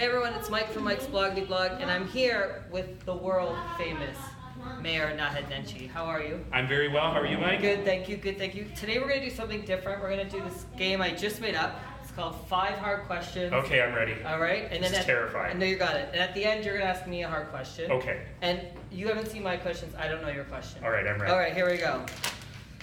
Hey everyone, it's Mike from Mike's Bloggity Blog, and I'm here with the world famous Mayor Naheed Nenshi. How are you? I'm very well. How are you, Mike? Good, thank you, good, thank you. Today we're going to do something different. We're going to do this game I just made up. It's called 5 Hard Questions. Okay, I'm ready. All right? And This is terrifying. No, you got it. And at the end, you're going to ask me a hard question. Okay. And you haven't seen my questions. I don't know your question. All right, I'm ready. All right, here we go.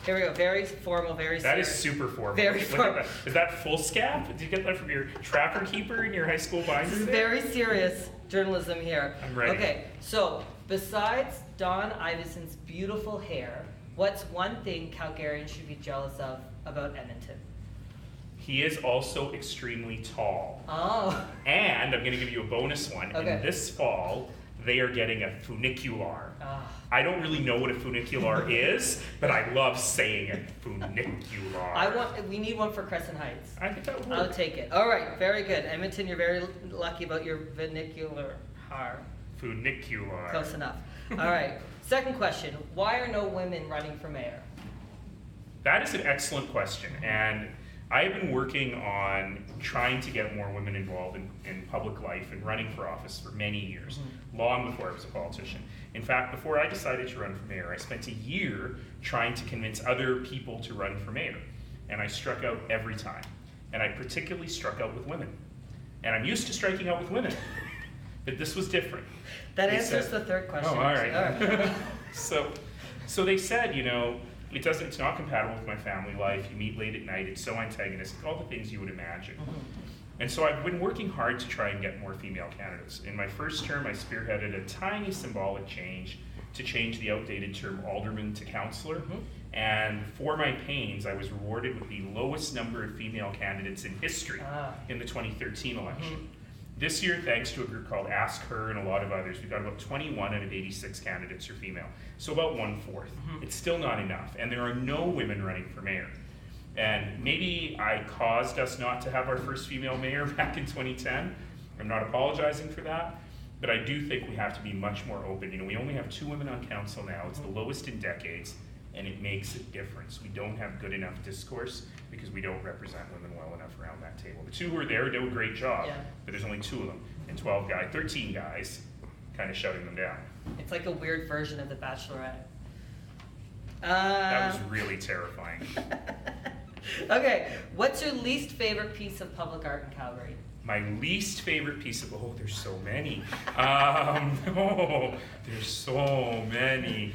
Here we go. Very formal, very That serious. is super formal. Very Look at formal. that. Is that foolscap? Did you get that from your trapper keeper in your high school binder? This is very serious journalism here. I'm ready. Okay, so besides Don Ivison's beautiful hair, what's one thing Calgarians should be jealous of about Edmonton? He is also extremely tall. Oh. And I'm going to give you a bonus one. Okay. In this fall, they are getting a funicular. Ah. I don't really know what a funicular is, but I love saying it. Funicular. We need one for Crescent Heights. I think that would work. I'll take it. All right, very good. Edmonton, you're very lucky about your vernacular. Funicular. Close enough. All right, second question. Why are no women running for mayor? That is an excellent question, and I've been working on trying to get more women involved in public life and running for office for many years, long before I was a politician. In fact, before I decided to run for mayor, I spent a year trying to convince other people to run for mayor, and I struck out every time. And I particularly struck out with women. And I'm used to striking out with women, but this was different. That They answers said- the third question. Oh, all right. All right. So they said, you know, it's not compatible with my family life. You meet late at night. It's so antagonistic. All the things you would imagine. And so I've been working hard to try and get more female candidates. In my first term, I spearheaded a tiny symbolic change to change the outdated term alderman to councillor. And for my pains, I was rewarded with the lowest number of female candidates in history in the 2013 election. This year, thanks to a group called Ask Her and a lot of others, we've got about 21 out of 86 candidates are female. So about 1/4. It's still not enough. And there are no women running for mayor. And maybe I caused us not to have our first female mayor back in 2010. I'm not apologizing for that. But I do think we have to be much more open. You know, we only have 2 women on council now. It's the lowest in decades. And it makes a difference. We don't have good enough discourse because we don't represent women well enough around that table. The 2 who are there do a great job, but there's only 2 of them, and 13 guys kind of shutting them down. It's like a weird version of The Bachelorette. That was really terrifying. Okay, what's your least favorite piece of public art in Calgary? My least favorite piece of, there's so many. There's so many.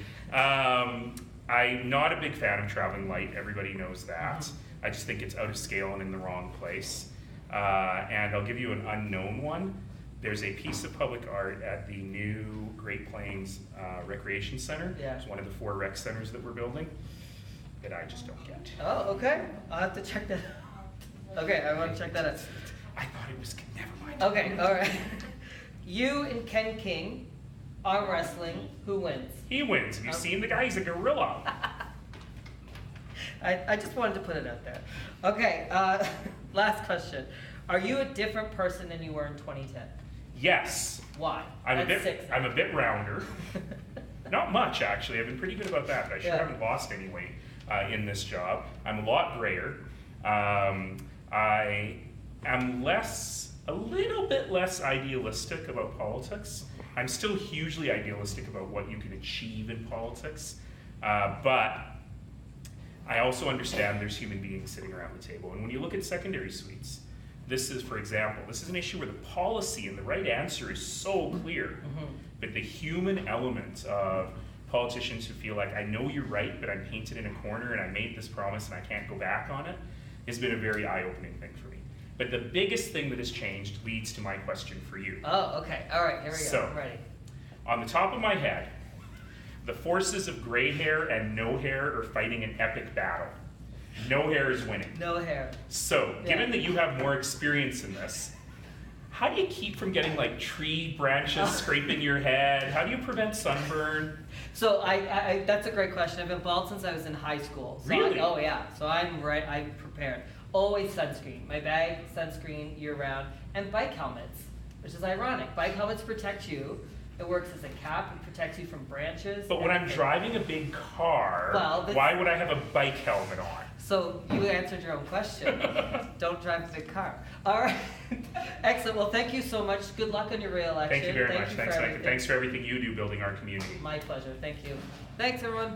I'm not a big fan of traveling light. Everybody knows that. I just think it's out of scale and in the wrong place. And I'll give you an unknown one. There's a piece of public art at the new Great Plains Recreation Center. Yeah. It's one of the 4 rec centers that we're building that I just don't get. Oh, okay. I'll have to check that out. Okay, I want to check that out. I thought it was, never mind. Okay, all right. You and Ken King, arm wrestling, who wins? He wins. Have you seen the guy? He's a gorilla. I just wanted to put it out there. Okay, last question. Are you a different person than you were in 2010? Yes. Why? I'm a That's bit 6. I'm a bit rounder. Not much, actually. I've been pretty good about that. I sure haven't lost any weight in this job. I'm a lot grayer. I am a little bit less idealistic about politics. I'm still hugely idealistic about what you can achieve in politics, but I also understand there's human beings sitting around the table. And when you look at secondary suites, this is, for example, this is an issue where the policy and the right answer is so clear, but the human element of politicians who feel like, I know you're right, but I'm painted in a corner and I made this promise and I can't go back on it, has been a very eye-opening thing for me. But the biggest thing that has changed leads to my question for you. Oh, okay. All right, here we go. So, I'm ready. On the top of my head, the forces of gray hair and no hair are fighting an epic battle. No hair is winning. No hair. So, given that you have more experience in this, how do you keep from getting like tree branches scraping your head? How do you prevent sunburn? So I that's a great question. I've been bald since I was in high school. So Really? Oh yeah. So I'm prepared. Always sunscreen. My bag, sunscreen year round, and bike helmets, which is ironic. Bike helmets protect you. It works as a cap. It protects you from branches. But when I'm driving a big car, Well, why would I have a bike helmet on? So you answered your own question. Don't drive a big car. All right. Excellent. Well, thank you so much. Good luck on your re-election. Thank you very much. You Thanks, for Mike. Thanks for everything you do building our community. My pleasure. Thank you. Thanks, everyone.